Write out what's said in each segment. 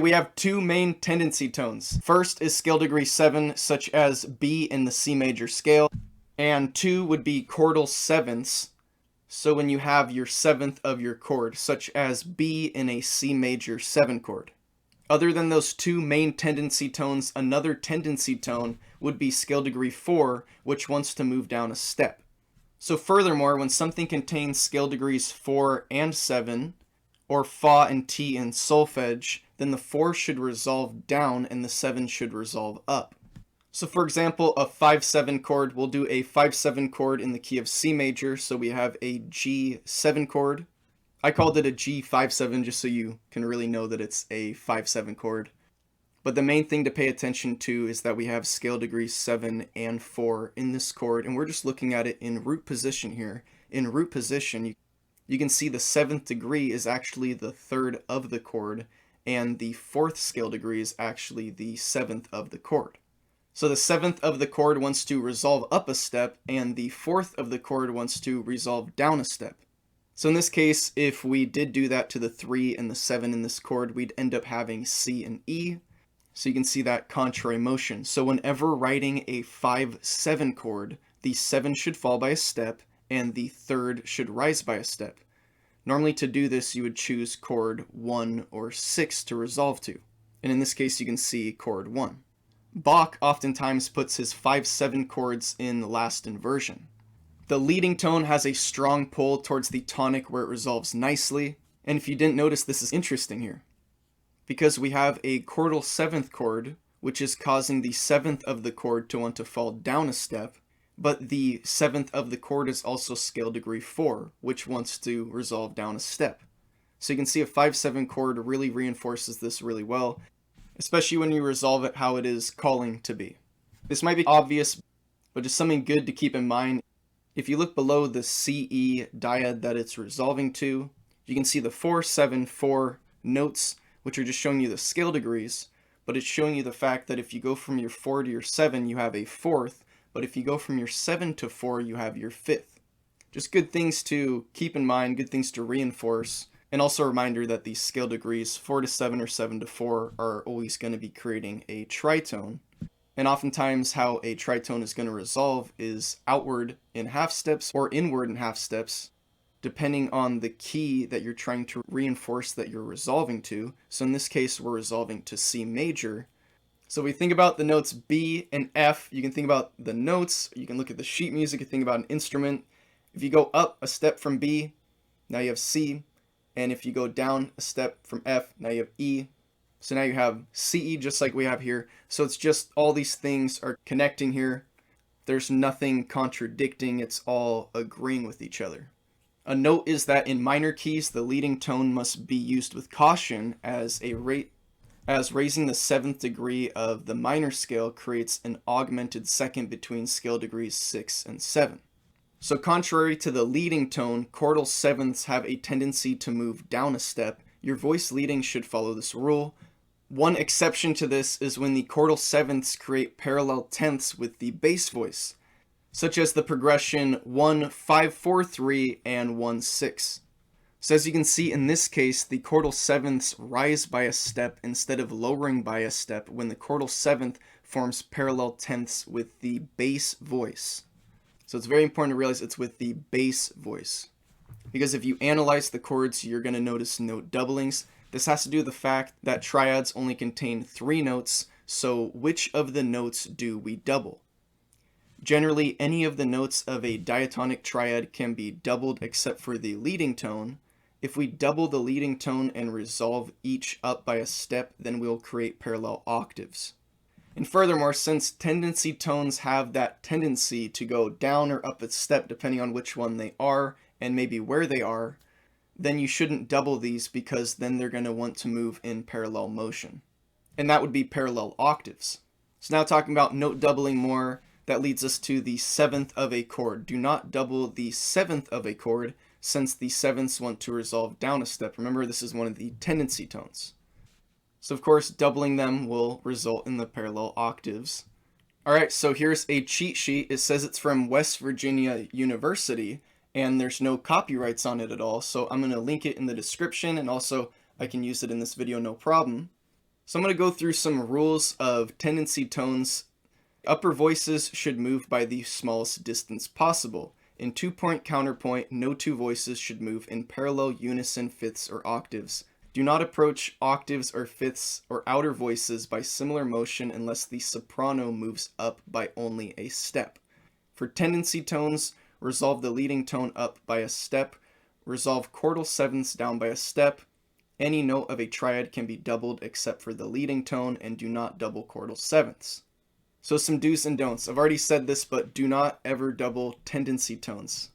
We have two main tendency tones. First is scale degree 7, such as B in the C major scale, and 2 would be chordal sevenths, so when you have your seventh of your chord, such as B in a C major 7 chord. Other than those two main tendency tones, another tendency tone would be scale degree 4, which wants to move down a step. So furthermore, when something contains scale degrees 4 and 7, or Fa and T in solfege, then the 4 should resolve down and the 7 should resolve up. So for example, a 5-7 chord, we'll do a 5-7 chord in the key of C major, so we have a G7 chord. I called it a G5-7 just so you can really know that it's a 5-7 chord. But the main thing to pay attention to is that we have scale degrees 7 and 4 in this chord, and we're just looking at it in root position here. In root position, you can see the 7th degree is actually the 3rd of the chord, and the 4th scale degree is actually the 7th of the chord. So the 7th of the chord wants to resolve up a step, and the 4th of the chord wants to resolve down a step. So in this case, if we did do that to the 3 and the 7 in this chord, we'd end up having C and E. So you can see that contrary motion. So whenever writing a 5-7 chord, the 7 should fall by a step, and the 3rd should rise by a step. Normally to do this, you would choose chord 1 or 6 to resolve to. And in this case, you can see chord 1. Bach oftentimes puts his 5-7 chords in the last inversion. The leading tone has a strong pull towards the tonic where it resolves nicely. And if you didn't notice, this is interesting here, because we have a chordal 7th chord, which is causing the 7th of the chord to want to fall down a step, but the 7th of the chord is also scale degree 4, which wants to resolve down a step. So you can see a 5-7 chord really reinforces this really well, especially when you resolve it how it is calling to be. This might be obvious, but just something good to keep in mind. If you look below the CE dyad that it's resolving to, you can see the 4-7-4 notes, which are just showing you the scale degrees, but it's showing you the fact that if you go from your 4 to your 7, you have a 4th, but if you go from your 7 to 4, you have your 5th. Just good things to keep in mind, good things to reinforce, and also a reminder that these scale degrees 4 to 7 or 7 to 4 are always going to be creating a tritone. And oftentimes how a tritone is going to resolve is outward in half steps or inward in half steps, depending on the key that you're trying to reinforce that you're resolving to. So in this case, we're resolving to C major. So we think about the notes B and F. You can think about the notes. You can look at the sheet music and think about an instrument. If you go up a step from B, now you have C. And if you go down a step from F, now you have E. So now you have CE just like we have here. So it's just all these things are connecting here. There's nothing contradicting. It's all agreeing with each other. A note is that in minor keys, the leading tone must be used with caution as raising the 7th degree of the minor scale creates an augmented second between scale degrees 6 and 7. So contrary to the leading tone, chordal sevenths have a tendency to move down a step. Your voice leading should follow this rule. One exception to this is when the chordal sevenths create parallel tenths with the bass voice, such as the progression 1-5-4-3 and 1-6. So as you can see in this case, the chordal sevenths rise by a step instead of lowering by a step when the chordal seventh forms parallel tenths with the bass voice. So it's very important to realize it's with the bass voice, because if you analyze the chords, you're going to notice note doublings. This has to do with the fact that triads only contain 3 notes, so which of the notes do we double? Generally, any of the notes of a diatonic triad can be doubled except for the leading tone. If we double the leading tone and resolve each up by a step, then we'll create parallel octaves. And furthermore, since tendency tones have that tendency to go down or up a step depending on which one they are and maybe where they are, then you shouldn't double these, because then they're going to want to move in parallel motion. And that would be parallel octaves. So now talking about note doubling more, that leads us to the 7th of a chord. Do not double the 7th of a chord, since the 7ths want to resolve down a step. Remember, this is one of the tendency tones. So of course, doubling them will result in the parallel octaves. Alright, so here's a cheat sheet. It says it's from West Virginia University, and there's no copyrights on it at all, so I'm going to link it in the description, and also I can use it in this video no problem. So I'm going to go through some rules of tendency tones. Upper voices should move by the smallest distance possible. In 2-point counterpoint, no two voices should move in parallel unison fifths or octaves. Do not approach octaves or fifths or outer voices by similar motion unless the soprano moves up by only a step. For tendency tones, resolve the leading tone up by a step, resolve chordal sevenths down by a step. Any note of a triad can be doubled except for the leading tone, and do not double chordal sevenths. So some do's and don'ts. I've already said this, but do not ever double tendency tones.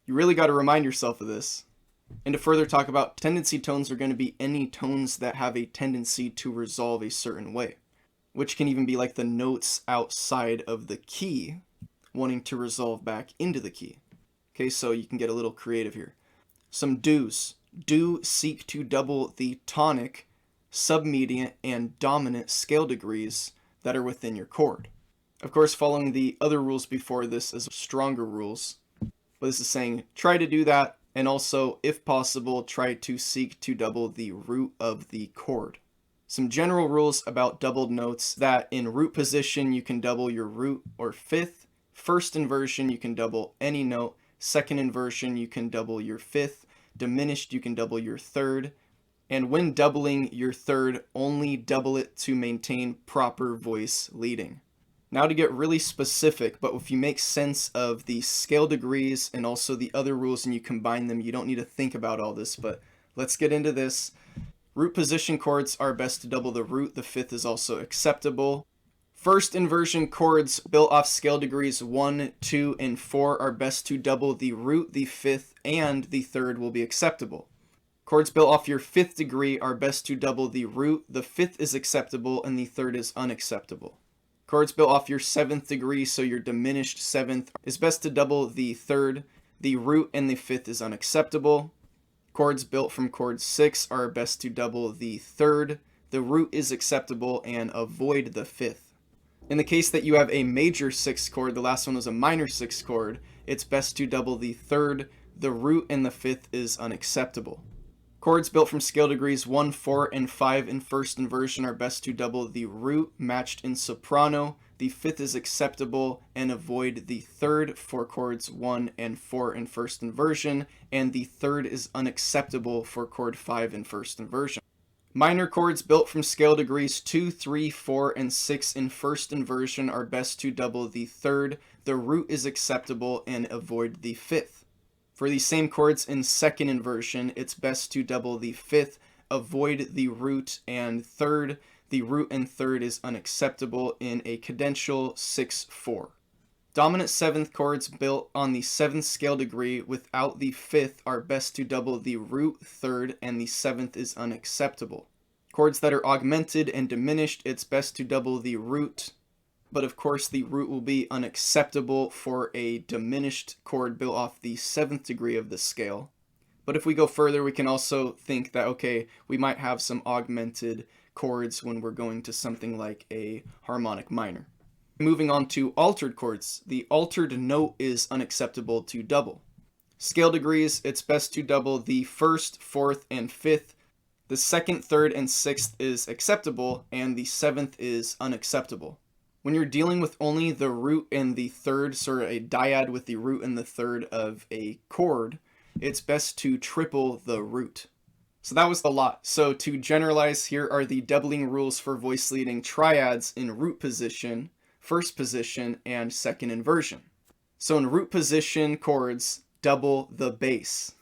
You really got to remind yourself of this. And to further talk about, tendency tones are going to be any tones that have a tendency to resolve a certain way, which can even be like the notes outside of the key wanting to resolve back into the key. Okay, so you can get a little creative here. Some do's. Do seek to double the tonic, submediate, and dominant scale degrees that are within your chord. Of course, following the other rules before this is stronger rules, but this is saying try to do that, and also, if possible, try to seek to double the root of the chord. Some general rules about doubled notes: that in root position you can double your root or fifth, first inversion you can double any note, second inversion you can double your fifth, diminished you can double your third, and when doubling your third, only double it to maintain proper voice leading. Now to get really specific, but if you make sense of the scale degrees and also the other rules and you combine them, you don't need to think about all this, but let's get into this. Root position chords are best to double the root, the fifth is also acceptable. First inversion chords built off scale degrees 1, 2, and 4 are best to double the root, the fifth, and the third will be acceptable. Chords built off your fifth degree are best to double the root, the fifth is acceptable, and the third is unacceptable. Chords built off your seventh degree, so your diminished seventh, is best to double the third, the root, and the fifth is unacceptable. Chords built from chord 6 are best to double the third, the root is acceptable, and avoid the fifth. In the case that you have a major 6th chord, the last one was a minor 6th chord, it's best to double the third, the root, and the fifth is unacceptable. Chords built from scale degrees 1, 4, and 5 in first inversion are best to double the root matched in soprano, the fifth is acceptable, and avoid the third for chords 1 and 4 in first inversion, and the third is unacceptable for chord 5 in first inversion. Minor chords built from scale degrees 2, 3, 4, and 6 in first inversion are best to double the third, the root is acceptable, and avoid the fifth. For these same chords in second inversion, it's best to double the fifth, avoid the root, and third, the root and third is unacceptable in a cadential 6-4. Dominant 7th chords built on the 7th scale degree without the 5th are best to double the root, 3rd, and the 7th is unacceptable. Chords that are augmented and diminished, it's best to double the root, but of course the root will be unacceptable for a diminished chord built off the 7th degree of the scale. But if we go further, we can also think that, okay, we might have some augmented chords when we're going to something like a harmonic minor. Moving on to altered chords. The altered note is unacceptable to double. Scale degrees, it's best to double the 1st, 4th, and 5th. The 2nd, 3rd, and 6th is acceptable, and the 7th is unacceptable. When you're dealing with only the root and the 3rd, sort of a dyad with the root and the 3rd of a chord, it's best to triple the root. So that was a lot. So to generalize, here are the doubling rules for voice leading triads in root position, first position, and second inversion. So in root position chords, double the bass.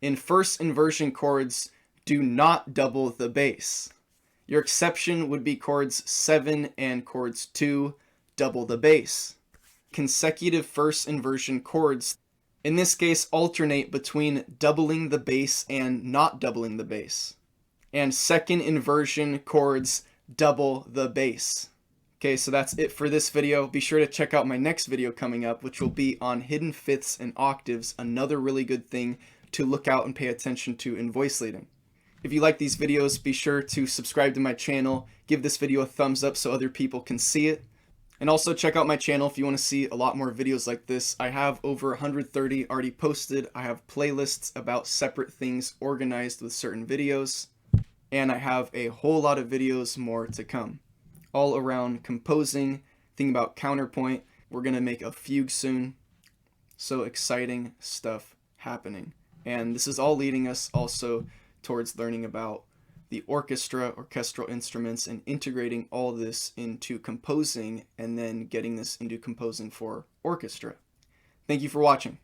In first inversion chords, do not double the bass. Your exception would be chords 7 and chords 2, double the bass. Consecutive first inversion chords, in this case, alternate between doubling the bass and not doubling the bass. And second inversion chords, double the bass. Okay, so that's it for this video. Be sure to check out my next video coming up, which will be on hidden fifths and octaves, another really good thing to look out and pay attention to in voice leading. If you like these videos, be sure to subscribe to my channel, give this video a thumbs up so other people can see it, and also check out my channel if you want to see a lot more videos like this. I have over 130 already posted. I have playlists about separate things organized with certain videos. and I have a whole lot of videos more to come, all around composing, thinking about counterpoint. We're going to make a fugue soon, so exciting stuff happening. And this is all leading us also towards learning about the orchestra, orchestral instruments, and integrating all this into composing, and then getting this into composing for orchestra. Thank you for watching.